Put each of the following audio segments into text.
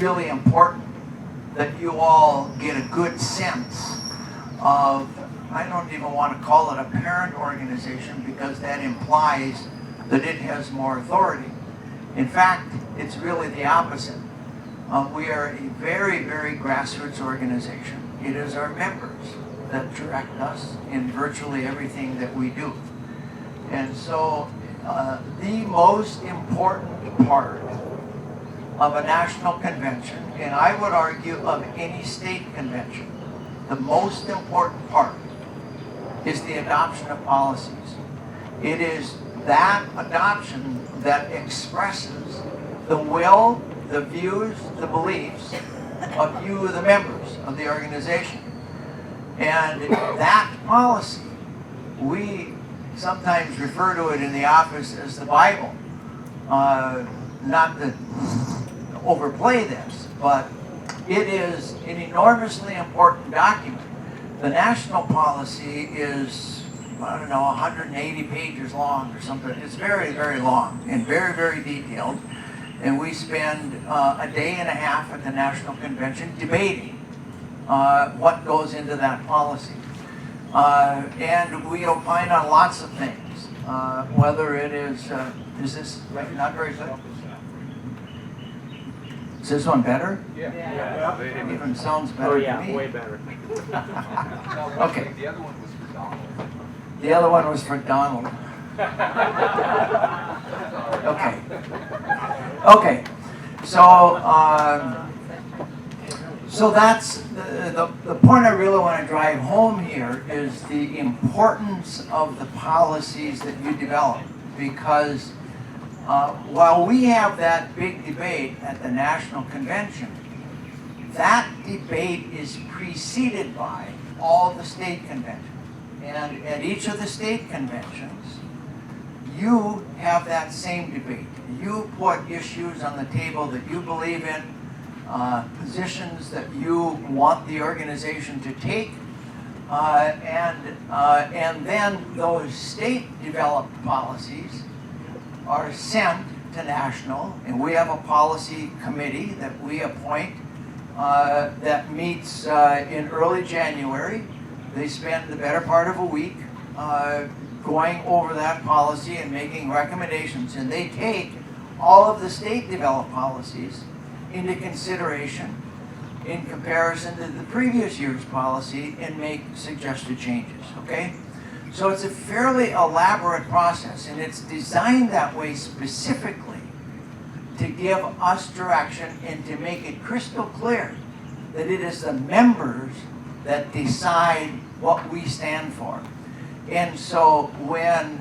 really important that you all get a good sense of, I don't even want to call it a parent organization because that implies that it has more authority. In fact, it's really the opposite. We are a very, very grassroots organization. It is our members that direct us in virtually everything that we do. And so the most important part of a national convention, and I would argue of any state convention, the most important part is the adoption of policies. It is that adoption that expresses the will, the views, the beliefs of you, the members of the organization. And that policy, we sometimes refer to it in the office as the Bible. Not to overplay this, but it is an enormously important document. The national policy is, I don't know, 180 pages long or something. It's very, very long and very, very detailed. And we spend a day and a half at the National Convention debating what goes into that policy. And we opine on lots of things, whether it is this not very good? Is this one better? Yeah. It even sounds better to me. Way better. Okay. The other one was for Donald. The other one was for Donald. Okay. Okay. So that's the point I really want to drive home here is the importance of the policies that you develop, because while we have that big debate at the National Convention, that debate is preceded by all the state conventions. And at each of the state conventions, you have that same debate. You put issues on the table that you believe in, positions that you want the organization to take, and then those state-developed policies are sent to national, and we have a policy committee that we appoint that meets in early January. They spend the better part of a week going over that policy and making recommendations, and they take all of the state-developed policies into consideration in comparison to the previous year's policy and make suggested changes, okay? So it's a fairly elaborate process, and it's designed that way specifically to give us direction and to make it crystal clear that it is the members that decide what we stand for. And so when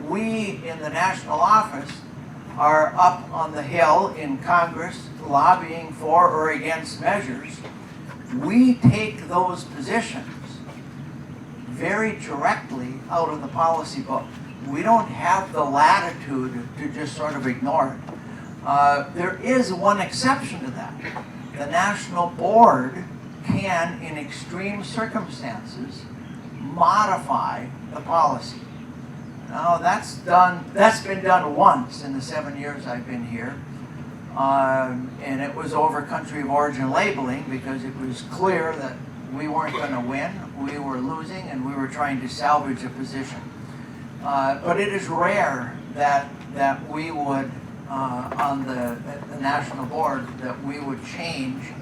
we in the national office are up on the Hill in Congress lobbying for or against measures, we take those positions very directly out of the policy book. We don't have the latitude to just sort of ignore it. There is one exception to that. The National Board can, in extreme circumstances, modify the policy. Now that's been done once in the 7 years I've been here. And it was over country of origin labeling because it was clear that we weren't going to win, we were losing, and we were trying to salvage a position. But it is rare that we would, on the national board, that we would change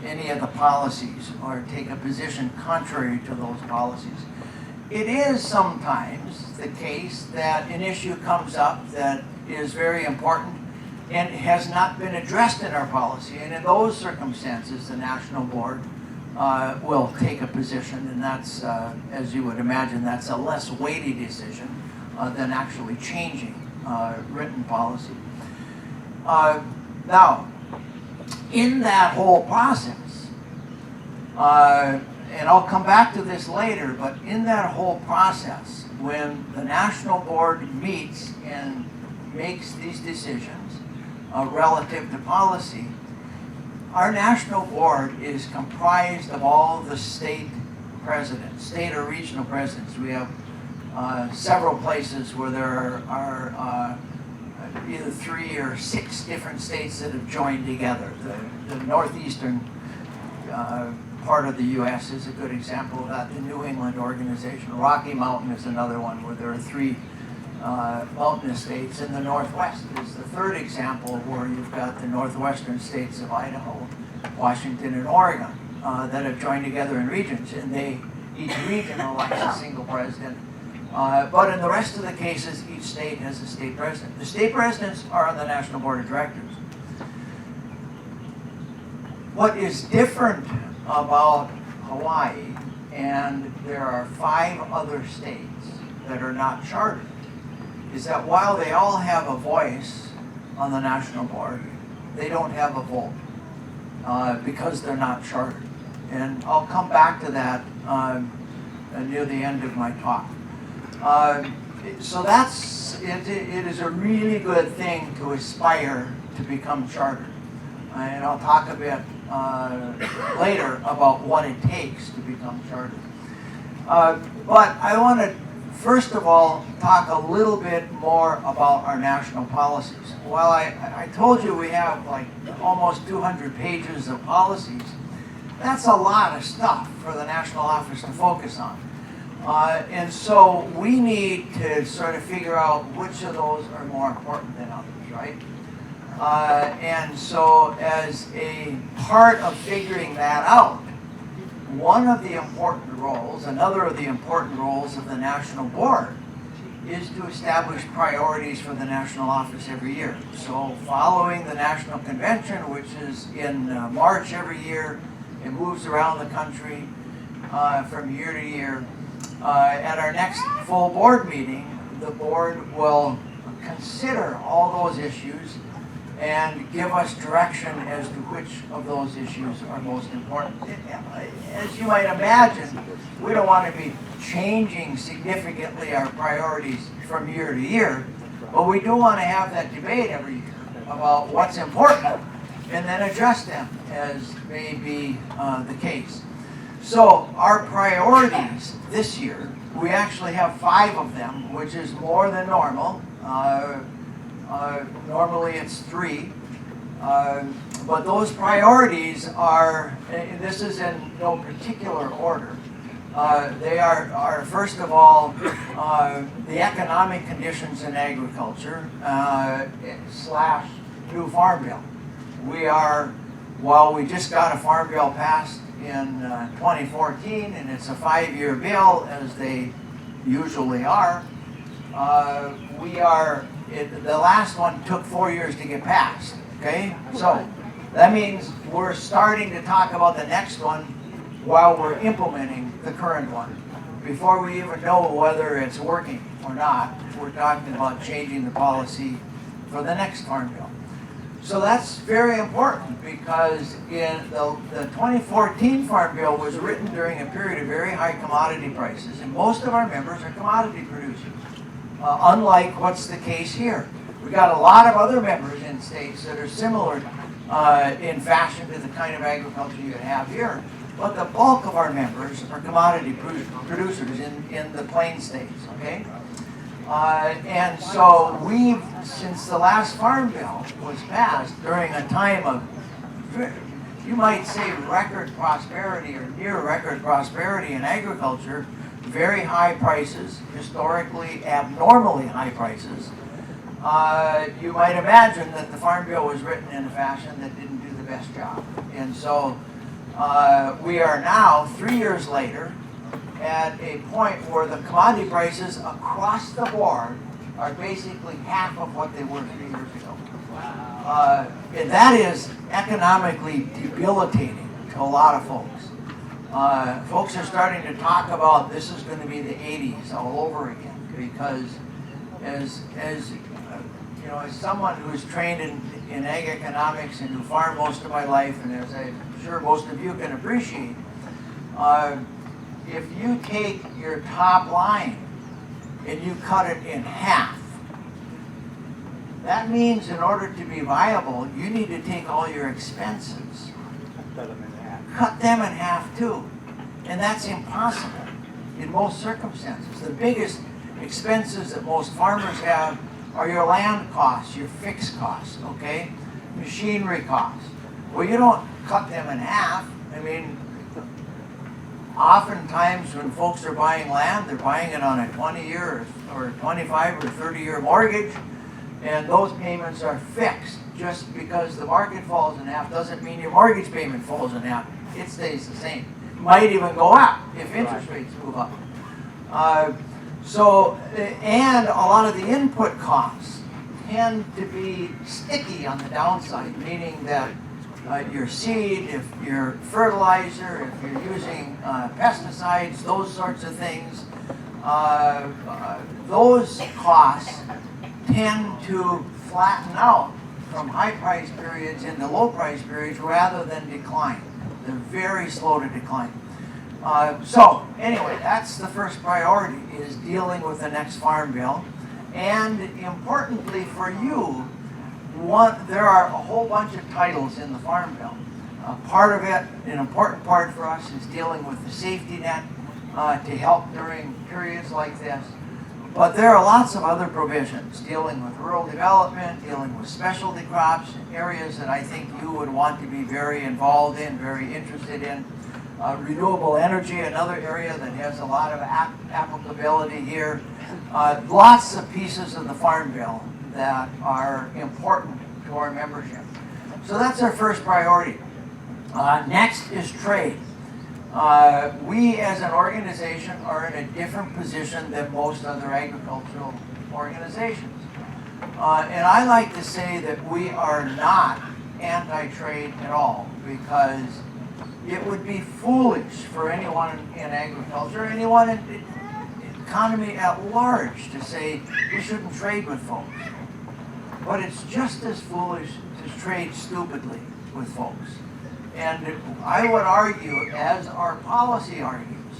any of the policies or take a position contrary to those policies. It is sometimes the case that an issue comes up that is very important and has not been addressed in our policy, and in those circumstances the national board will take a position, and that's, as you would imagine, that's a less weighty decision than actually changing written policy. Now, in that whole process, and I'll come back to this later, but in that whole process, when the national board meets and makes these decisions relative to policy, our national board is comprised of all the state presidents, state or regional presidents. We have several places where there are either 3 or 6 different states that have joined together. The northeastern part of the U.S. is a good example of that. The New England organization. Rocky Mountain is another one where there are 3 mountainous states, and the Northwest is the third example where you've got the northwestern states of Idaho, Washington, and Oregon that have joined together in regions, and each region elects a single president. But in the rest of the cases, each state has a state president. The state presidents are on the National Board of Directors. What is different about Hawaii, and there are 5 other states that are not chartered, is that while they all have a voice on the national board, they don't have a vote because they're not chartered. And I'll come back to that near the end of my talk. So it is a really good thing to aspire to become chartered. And I'll talk a bit later about what it takes to become chartered. But I want to first of all talk a little bit more about our national policies. Well, I told you we have like almost 200 pages of policies. That's a lot of stuff for the national office to focus on. And so we need to sort of figure out which of those are more important than others, right? And so as a part of figuring that out, one of the important roles, another of the important roles of the National Board is to establish priorities for the national office every year. So following the National Convention, which is in March every year, it moves around the country from year to year. At our next full board meeting, the board will consider all those issues and give us direction as to which of those issues are most important. As you might imagine, we don't want to be changing significantly our priorities from year to year, but we do want to have that debate every year about what's important and then adjust them as may be the case. So our priorities this year, we actually have 5 of them, which is more than normal. Normally it's 3. But those priorities are, and this is in no particular order, they are first of all, the economic conditions in agriculture / new farm bill. We are, while we just got a farm bill passed in 2014, and it's a 5-year bill, as they usually are, the last one took 4 years to get passed, okay? So that means we're starting to talk about the next one while we're implementing the current one. Before we even know whether it's working or not, we're talking about changing the policy for the next farm bill. So that's very important because in the 2014 farm bill was written during a period of very high commodity prices, and most of our members are commodity producers. Unlike what's the case here. We've got a lot of other members in states that are similar in fashion to the kind of agriculture you have here, but the bulk of our members are commodity producers in the plain states, okay? And so we've, since the last farm bill was passed during a time of, you might say, record prosperity or near record prosperity in agriculture, very high prices, historically abnormally high prices, you might imagine that the farm bill was written in a fashion that didn't do the best job. And so we are now, 3 years later, at a point where the commodity prices across the board are basically half of what they were 3 years ago. And that is economically debilitating to a lot of folks. Folks are starting to talk about this is going to be the 80s all over again, because as you know, as someone who's trained in ag economics and who farmed most of my life, and as I'm sure most of you can appreciate, if you take your top line and you cut it in half, that means in order to be viable, you need to take all your expenses, cut them in half too. And that's impossible in most circumstances. The biggest expenses that most farmers have are your land costs, your fixed costs, okay? Machinery costs. Well, you don't cut them in half. I mean, oftentimes when folks are buying land, they're buying it on a 20-year or 25 or 30-year mortgage, and those payments are fixed. Just because the market falls in half doesn't mean your mortgage payment falls in half. It stays the same. It might even go up if interest rates move up. And a lot of the input costs tend to be sticky on the downside, meaning that your seed, if your fertilizer, if you're using pesticides, those sorts of things, those costs tend to flatten out from high price periods into low price periods rather than decline. They're very slow to decline. So anyway, that's the first priority, is dealing with the next farm bill. And importantly for you, there are a whole bunch of titles in the farm bill. Part of it, an important part for us, is dealing with the safety net to help during periods like this. But there are lots of other provisions dealing with rural development, dealing with specialty crops, areas that I think you would want to be very involved in, very interested in. Renewable energy, another area that has a lot of applicability here. Lots of pieces of the Farm Bill that are important to our membership. So that's our first priority. Next is trade. We as an organization are in a different position than most other agricultural organizations. And I like to say that we are not anti-trade at all, because it would be foolish for anyone in agriculture, anyone in the economy at large, to say we shouldn't trade with folks. But it's just as foolish to trade stupidly with folks. And I would argue, as our policy argues,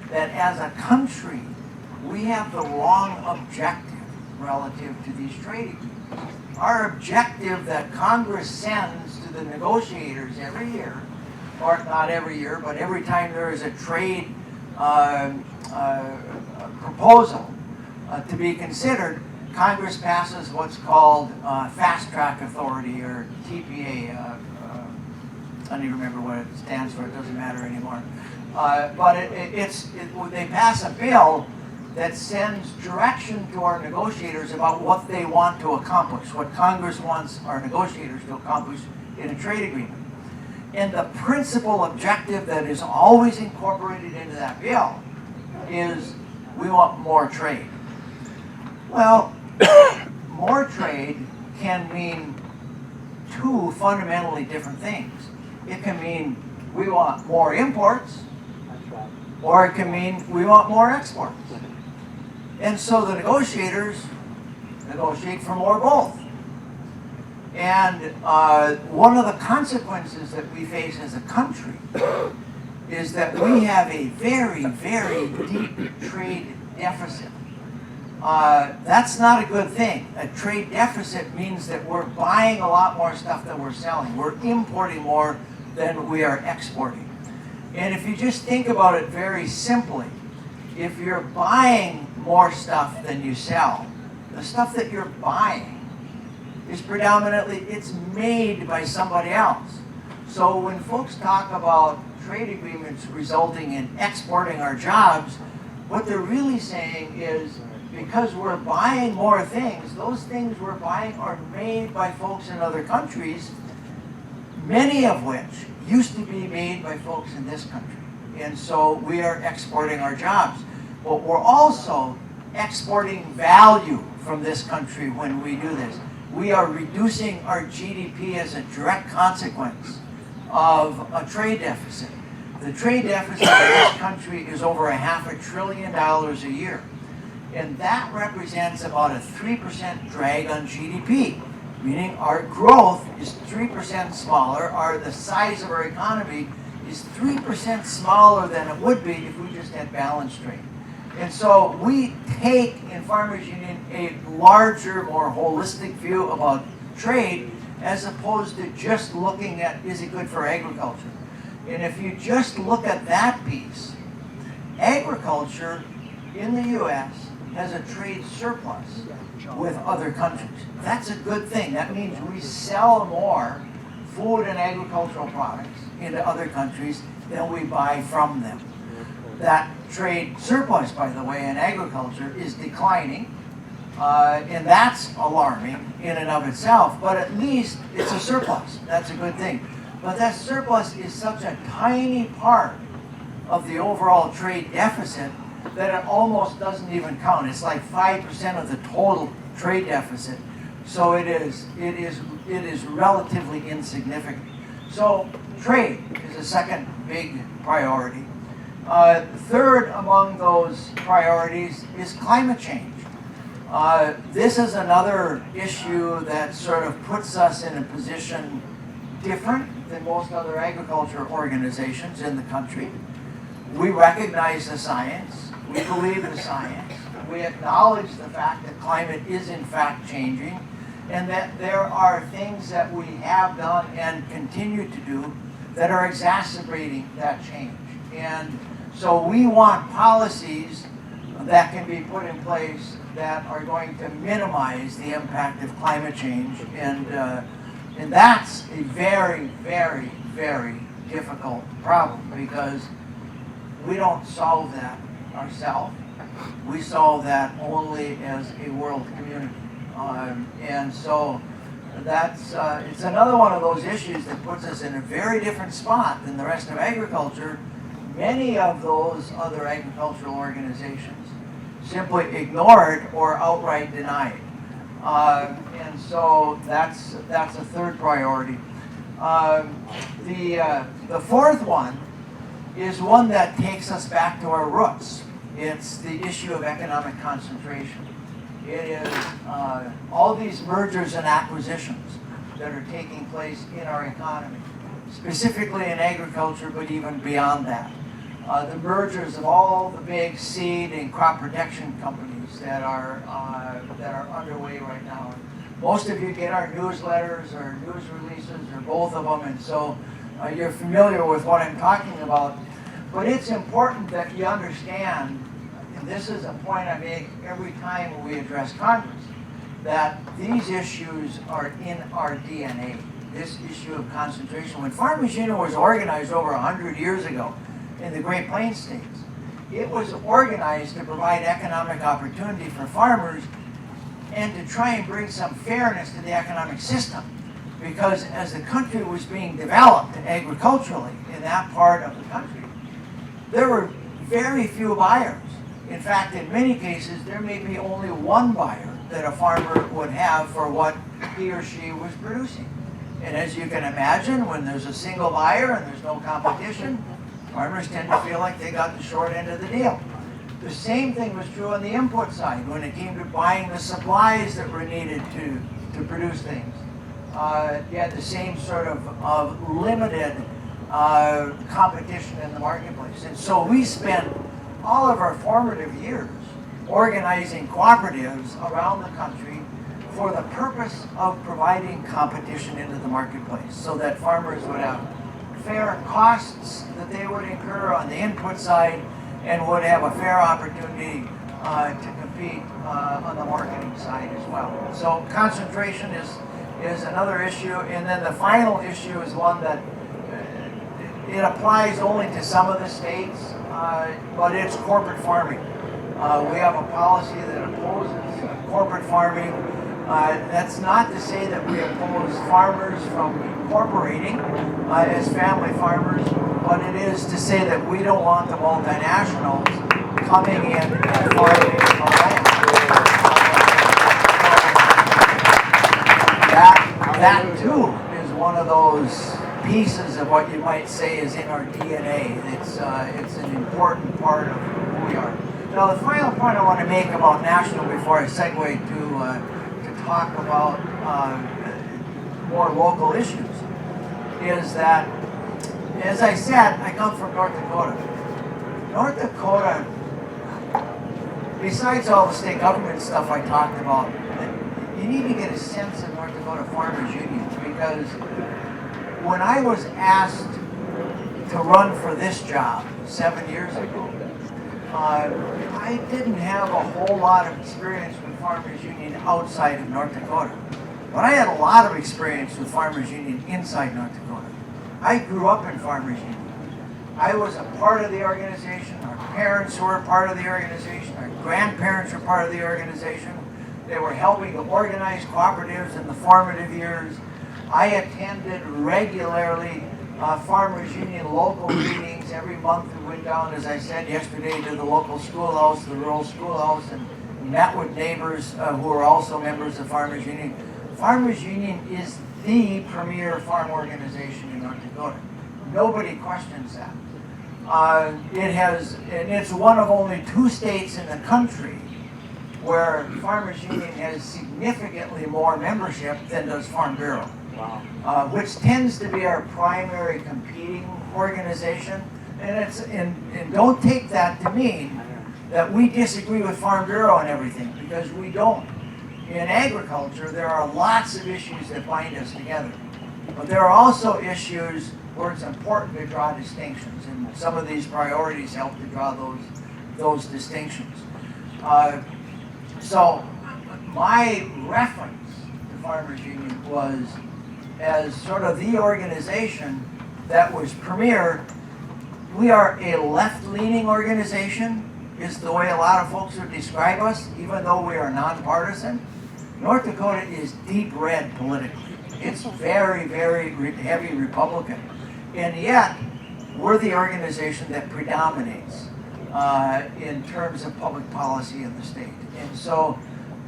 that as a country, we have the wrong objective relative to these trade agreements. Our objective that Congress sends to the negotiators every year, or not every year, but every time there is a trade proposal to be considered, Congress passes what's called Fast Track Authority, or TPA. I don't even remember what it stands for. It doesn't matter anymore. But they pass a bill that sends direction to our negotiators about what they want to accomplish, what Congress wants our negotiators to accomplish in a trade agreement. And the principal objective that is always incorporated into that bill is we want more trade. Well, more trade can mean two fundamentally different things. It can mean we want more imports, or it can mean we want more exports. And so the negotiators negotiate for more both. And one of the consequences that we face as a country is that we have a very, very deep trade deficit. That's not a good thing. A trade deficit means that we're buying a lot more stuff than we're selling. We're importing more than we are exporting. And if you just think about it very simply, if you're buying more stuff than you sell, the stuff that you're buying is predominantly, it's made by somebody else. So when folks talk about trade agreements resulting in exporting our jobs, what they're really saying is, because we're buying more things, those things we're buying are made by folks in other countries, many of which used to be made by folks in this country. And so we are exporting our jobs. But we're also exporting value from this country when we do this. We are reducing our GDP as a direct consequence of a trade deficit. The trade deficit in this country is over $500 billion a year. And that represents about a 3% drag on GDP, meaning our growth is 3% smaller, the size of our economy is 3% smaller than it would be if we just had balanced trade. And so we take, in Farmers Union, a larger, more holistic view about trade, as opposed to just looking at, is it good for agriculture? And if you just look at that piece, agriculture in the U.S. has a trade surplus with other countries. That's a good thing. That means we sell more food and agricultural products into other countries than we buy from them. That trade surplus, by the way, in agriculture is declining, and that's alarming in and of itself, but at least it's a surplus. That's a good thing. But that surplus is such a tiny part of the overall trade deficit that it almost doesn't even count. It's like 5% of the total trade deficit. So it is relatively insignificant. So trade is a second big priority. Third among those priorities is climate change. This is another issue that sort of puts us in a position different than most other agriculture organizations in the country. We recognize the science, we believe the science, we acknowledge the fact that climate is in fact changing, and that there are things that we have done and continue to do that are exacerbating that change. And so we want policies that can be put in place that are going to minimize the impact of climate change, and that's a very, very, very difficult problem, because we don't solve that ourselves. We solve that only as a world community. And so that's it's another one of those issues that puts us in a very different spot than the rest of agriculture. Many of those other agricultural organizations simply ignore it or outright deny it. And so that's a third priority. The fourth one is one that takes us back to our roots. It's the issue of economic concentration. It is all these mergers and acquisitions that are taking place in our economy, specifically in agriculture, but even beyond that. The mergers of all the big seed and crop protection companies that are underway right now. Most of you get our newsletters or news releases or both of them, and so you're familiar with what I'm talking about. But it's important that you understand, and this is a point I make every time we address Congress, that these issues are in our DNA. This issue of concentration. When Farmers Union was organized over 100 years ago in the Great Plains states, it was organized to provide economic opportunity for farmers and to try and bring some fairness to the economic system. Because as the country was being developed agriculturally in that part of the country, there were very few buyers. In fact, in many cases, there may be only one buyer that a farmer would have for what he or she was producing. And as you can imagine, when there's a single buyer and there's no competition, farmers tend to feel like they got the short end of the deal. The same thing was true on the input side when it came to buying the supplies that were needed to produce things. You had the same sort of limited competition in the marketplace. And so we spent all of our formative years organizing cooperatives around the country for the purpose of providing competition into the marketplace so that farmers would have fair costs that they would incur on the input side and would have a fair opportunity to compete on the marketing side as well. So concentration is another issue, and then the final issue is one that it applies only to some of the states, but it's corporate farming. We have a policy that opposes corporate farming. That's not to say that we oppose farmers from incorporating as family farmers, but it is to say that we don't want the multinationals coming in and farming our land. That too is one of those pieces of what you might say is in our DNA. It's an important part of who we are. Now, the final point I want to make about national before I segue to talk about more local issues is that, as I said, I come from North Dakota. North Dakota, besides all the state government stuff I talked about, you need to get a sense of North Dakota Farmers Union, because when I was asked to run for this job 7 years ago, I didn't have a whole lot of experience with Farmers Union outside of North Dakota, but I had a lot of experience with Farmers Union inside North Dakota. I grew up in Farmers Union. I was a part of the organization. Our parents were a part of the organization. Our grandparents were part of the organization. They were helping to organize cooperatives in the formative years. I attended regularly Farmers Union local meetings. Every month we went down, as I said yesterday, to the local schoolhouse, the rural schoolhouse, and met with neighbors who are also members of Farmers Union. Farmers Union is the premier farm organization in North Dakota. Nobody questions that. And it's one of only 2 states in the country where Farmers Union has significantly more membership than does Farm Bureau. Wow. Which tends to be our primary competing organization. And don't take that to mean that we disagree with Farm Bureau and everything, because we don't. In agriculture, there are lots of issues that bind us together. But there are also issues where it's important to draw distinctions, and some of these priorities help to draw those distinctions. So my reference to Farmers Union was as sort of the organization that was premier. We are a left-leaning organization, is the way a lot of folks would describe us, even though we are nonpartisan. North Dakota is deep red politically. It's very, very heavy Republican. And yet, we're the organization that predominates in terms of public policy in the state. And so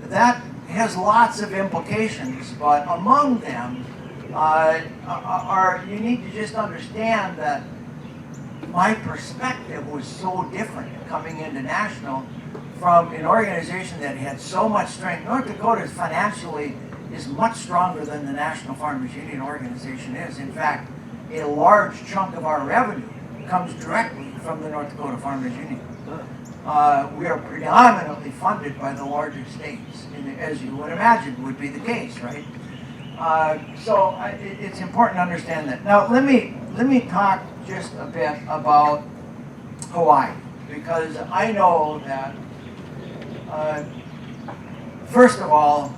that has lots of implications, but among them are, you need to just understand that my perspective was so different coming into national from an organization that had so much strength. North Dakota financially is much stronger than the National Farmers Union organization is. In fact, a large chunk of our revenue comes directly from the North Dakota Farmers Union. We are predominantly funded by the larger states, as you would imagine would be the case, right? So it's important to understand that. Now let me talk just a bit about Hawaii, because I know that first of all,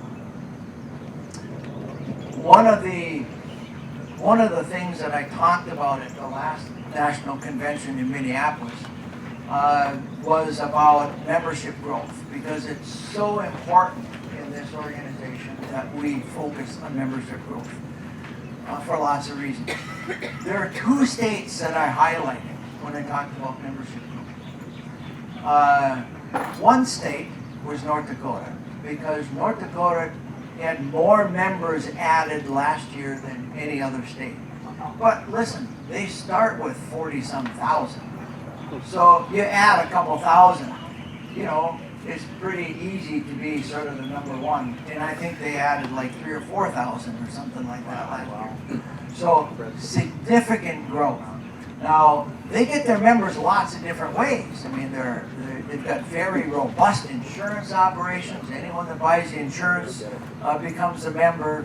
one of the things that I talked about at the last national convention in Minneapolis was about membership growth, because it's so important in this organization that we focus on membership growth for lots of reasons. There are 2 states that I highlighted when I talked about membership growth. One state was North Dakota, because North Dakota had more members added last year than any other state. But listen, they start with 40-some thousand. So you add a couple thousand, you know, it's pretty easy to be sort of the number one. And I think they added like 3,000 or 4,000 or something like that last year. So significant growth. Now, they get their members lots of different ways. I mean, they've got very robust insurance operations. Anyone that buys the insurance becomes a member.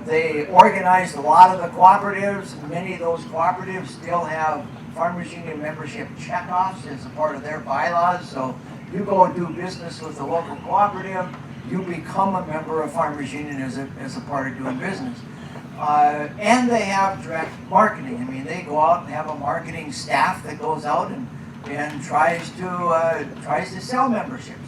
They organized a lot of the cooperatives. Many of those cooperatives still have Farmers Union membership checkoffs as a part of their bylaws. So you go do business with a local cooperative, you become a member of Farmers Union as a part of doing business. And they have direct marketing. I mean, they go out and have a marketing staff that goes out and tries to sell memberships.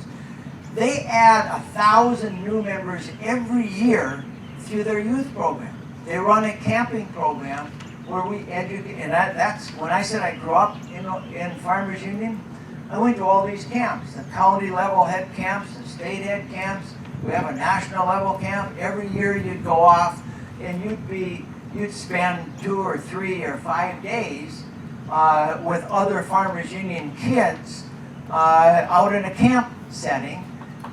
They add 1,000 new members every year through their youth program. They run a camping program where we educate, and that's when I said I grew up in Farmers Union. I went to all these camps, the county level head camps, the state head camps. We have a national level camp. Every year you'd go off and you'd spend 2 or 3 or 5 days with other Farmers Union kids out in a camp setting,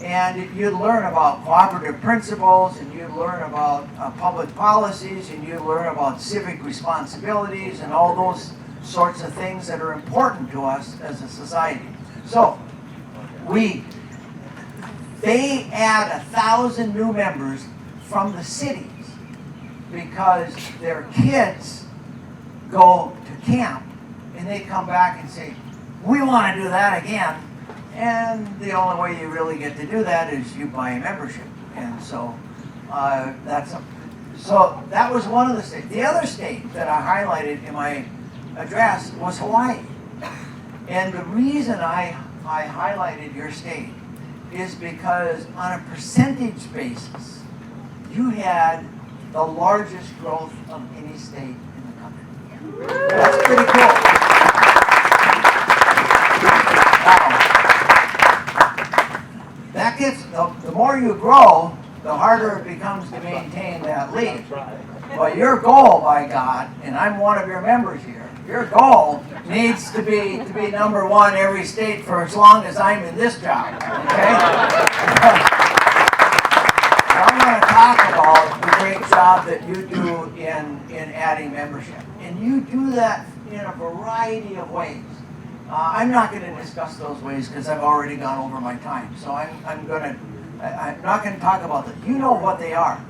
and you'd learn about cooperative principles, and you'd learn about public policies, and you'd learn about civic responsibilities and all those sorts of things that are important to us as a society. So they add 1,000 new members from the cities because their kids go to camp and they come back and say, we want to do that again. And the only way you really get to do that is you buy a membership. And so so that was one of the states. The other state that I highlighted in my address was Hawaii. And the reason I highlighted your state is because on a percentage basis, you had the largest growth of any state in the country. That's pretty cool. Now, that gets, the more you grow, the harder it becomes to maintain that lead. But your goal, by God, and I'm one of your members here, your goal needs to be number one every state for as long as I'm in this job. Okay? I'm going to talk about the great job that you do in adding membership. And you do that in a variety of ways. I'm not going to discuss those ways because I've already gone over my time. So I'm not going to talk about them. You know what they are.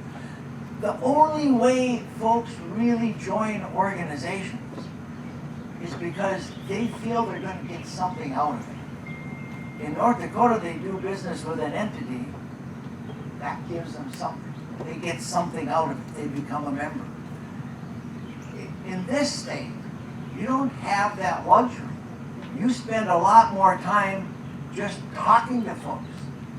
The only way folks really join organizations is because they feel they're going to get something out of it. In North Dakota, they do business with an entity that gives them something. They get something out of it. They become a member. In this state, you don't have that luxury. You spend a lot more time just talking to folks,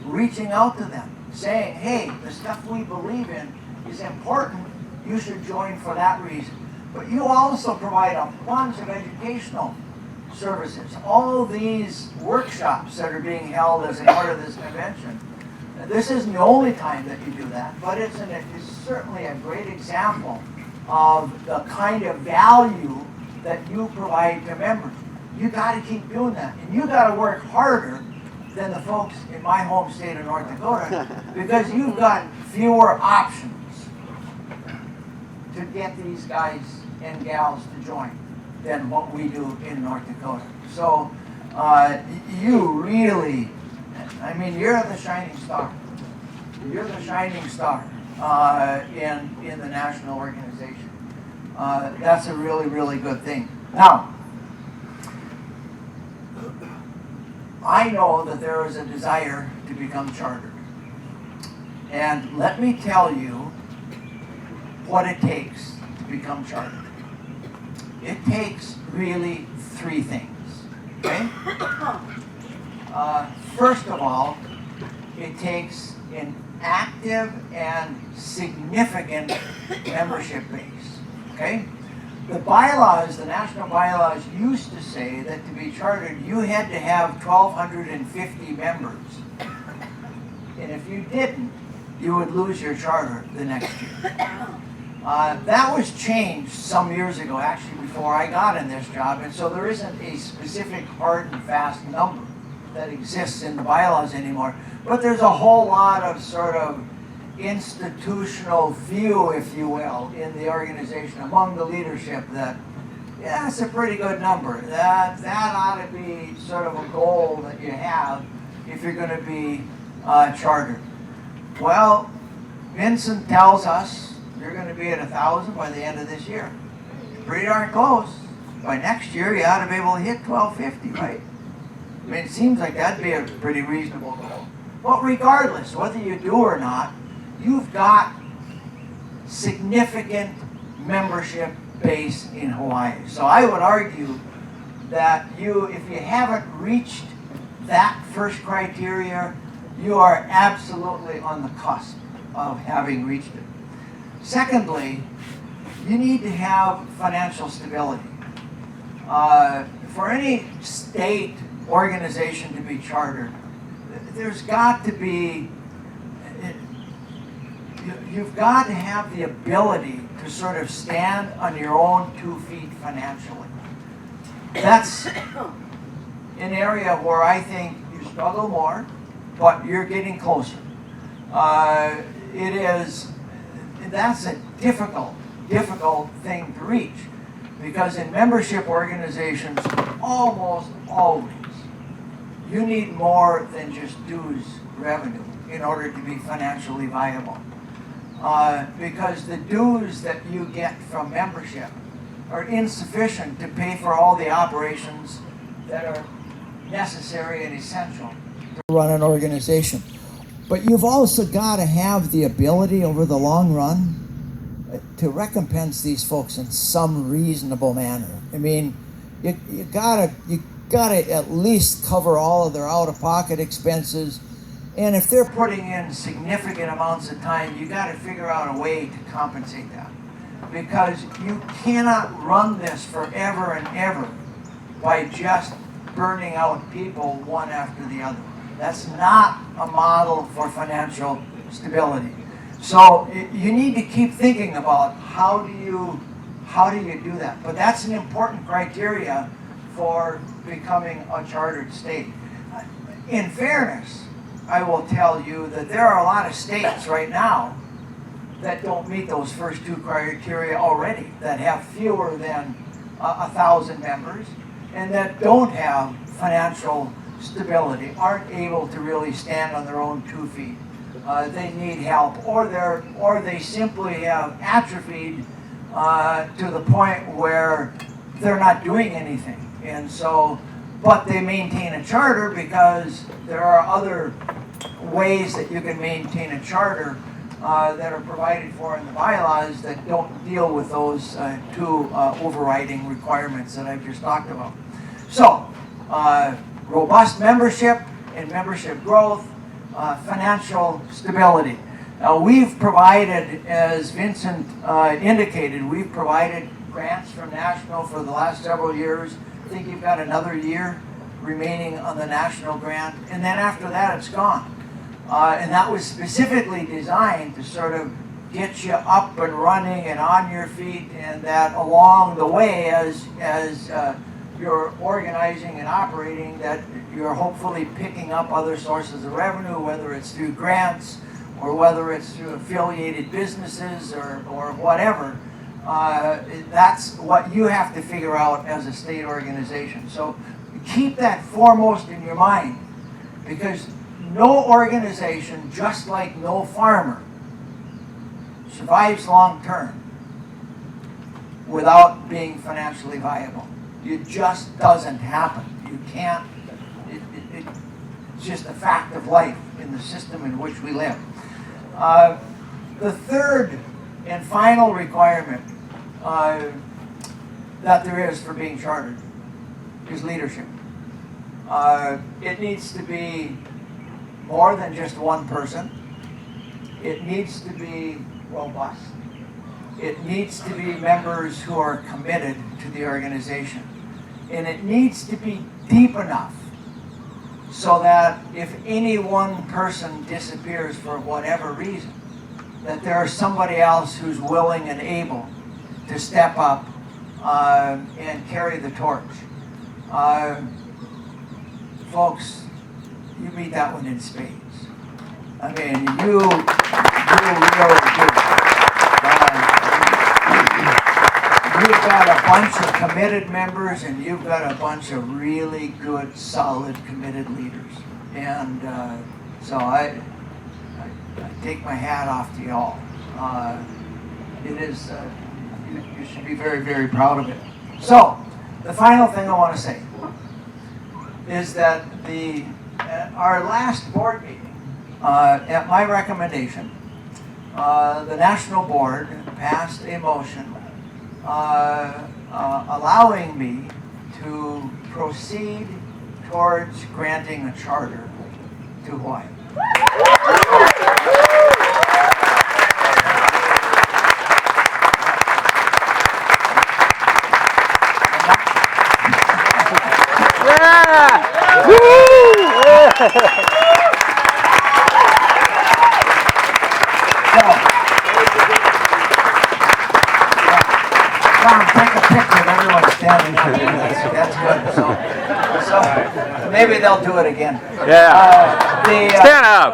reaching out to them, saying, hey, the stuff we believe in is important. You should join for that reason. But you also provide a bunch of educational services. All these workshops that are being held as a part of this convention. This isn't the only time that you do that, but it's certainly a great example of the kind of value that you provide to members. You got to keep doing that, and you got to work harder than the folks in my home state of North Dakota because you've got fewer options to get these guys and gals to join than what we do in North Dakota. So you really, I mean, you're the shining star. You're the shining star in the national organization. That's a really, really good thing. Now, I know that there is a desire to become chartered. And let me tell you what it takes to become chartered. It takes really three things, okay? First of all, it takes an active and significant membership base, okay? The bylaws, the national bylaws used to say that to be chartered, you had to have 1,250 members. And if you didn't, you would lose your charter the next year. That was changed some years ago, actually, before I got in this job. And so there isn't a specific hard and fast number that exists in the bylaws anymore. But there's a whole lot of sort of institutional view, if you will, in the organization among the leadership that, yeah, it's a pretty good number. That ought to be sort of a goal that you have if you're going to be chartered. Well, Vincent tells us you're going to be at 1,000 by the end of this year. Pretty darn close. By next year, you ought to be able to hit 1,250, right? I mean, it seems like that'd be a pretty reasonable goal. But regardless, whether you do or not, you've got significant membership base in Hawaii. So I would argue that if you haven't reached that first criteria, you are absolutely on the cusp of having reached it. Secondly, you need to have financial stability. For any state organization to be chartered, there's got to be, you've got to have the ability to sort of stand on your own 2 feet financially. That's an area where I think you struggle more, but you're getting closer. That's a difficult thing to reach, because in membership organizations, almost always, you need more than just dues revenue in order to be financially viable. Because the dues that you get from membership are insufficient to pay for all the operations that are necessary and essential to run an organization. But you've also got to have the ability over the long run to recompense these folks in some reasonable manner. I mean, you gotta at least cover all of their out-of-pocket expenses. And if they're putting in significant amounts of time, you got to figure out a way to compensate that. Because you cannot run this forever and ever by just burning out people one after the other. That's not a model for financial stability. So you need to keep thinking about how do you do that. But that's an important criteria for becoming a chartered state. In fairness, I will tell you that there are a lot of states right now that don't meet those first two criteria already, that have fewer than 1,000 members, and that don't have financial stability, aren't able to really stand on their own 2 feet. They need help, or they simply have atrophied to the point where they're not doing anything. And so, but they maintain a charter because there are other ways that you can maintain a charter that are provided for in the bylaws that don't deal with those two overriding requirements that I've just talked about. So, robust membership and membership growth, financial stability. Now, we've provided, as Vincent indicated, we've provided grants from national for the last several years. I think you've got another year remaining on the national grant, and then after that it's gone. And that was specifically designed to sort of get you up and running and on your feet, and that along the way as you're organizing and operating, that you're hopefully picking up other sources of revenue, whether it's through grants or whether it's through affiliated businesses or whatever. That's what you have to figure out as a state organization. So keep that foremost in your mind, because no organization, just like no farmer, survives long term without being financially viable. It just doesn't happen. You can't, it's just a fact of life in the system in which we live. The third and final requirement that there is for being chartered is leadership. It needs to be more than just one person. It needs to be robust. It needs to be members who are committed to the organization. And it needs to be deep enough so that if any one person disappears for whatever reason, that there's somebody else who's willing and able to step up and carry the torch. Folks, you meet that one in spades. I mean, you really do. You've got a bunch of committed members, and you've got a bunch of really good, solid, committed leaders. And so I take my hat off to y'all. It is, you should be very, very proud of it. So, the final thing I want to say is that our last board meeting, at my recommendation, the National Board passed a motion allowing me to proceed towards granting a charter to Hawaii. Tom, take a picture of everyone standing up. That's good. So maybe they'll do it again. Yeah. Stand up.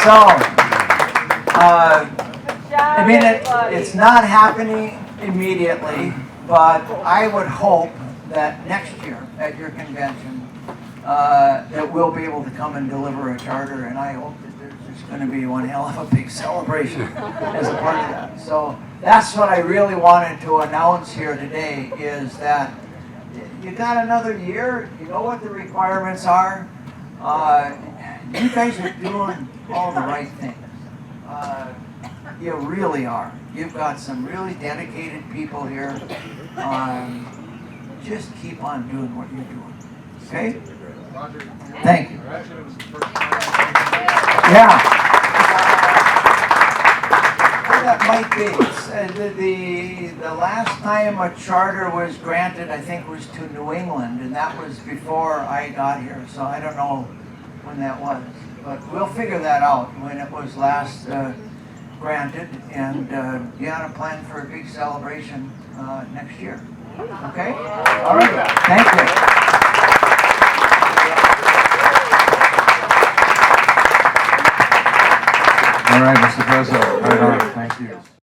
So, I mean, it's not happening immediately, but I would hope that next year at your convention, that we'll be able to come and deliver a charter, and I hope that there's just going to be one hell of a big celebration as a part of that. So that's what I really wanted to announce here today, is that you got another year, you know what the requirements are. You guys are doing all the right things. You really are. You've got some really dedicated people here. Just keep on doing what you're doing. Okay? Thank you. Yeah. That might be. The last time a charter was granted, I think, was to New England, and that was before I got here. So I don't know when that was, but we'll figure that out when it was last granted, and you ought to plan for a big celebration next year. Okay? All right. Thank you. All right, Mr. President. Right on. Thank you.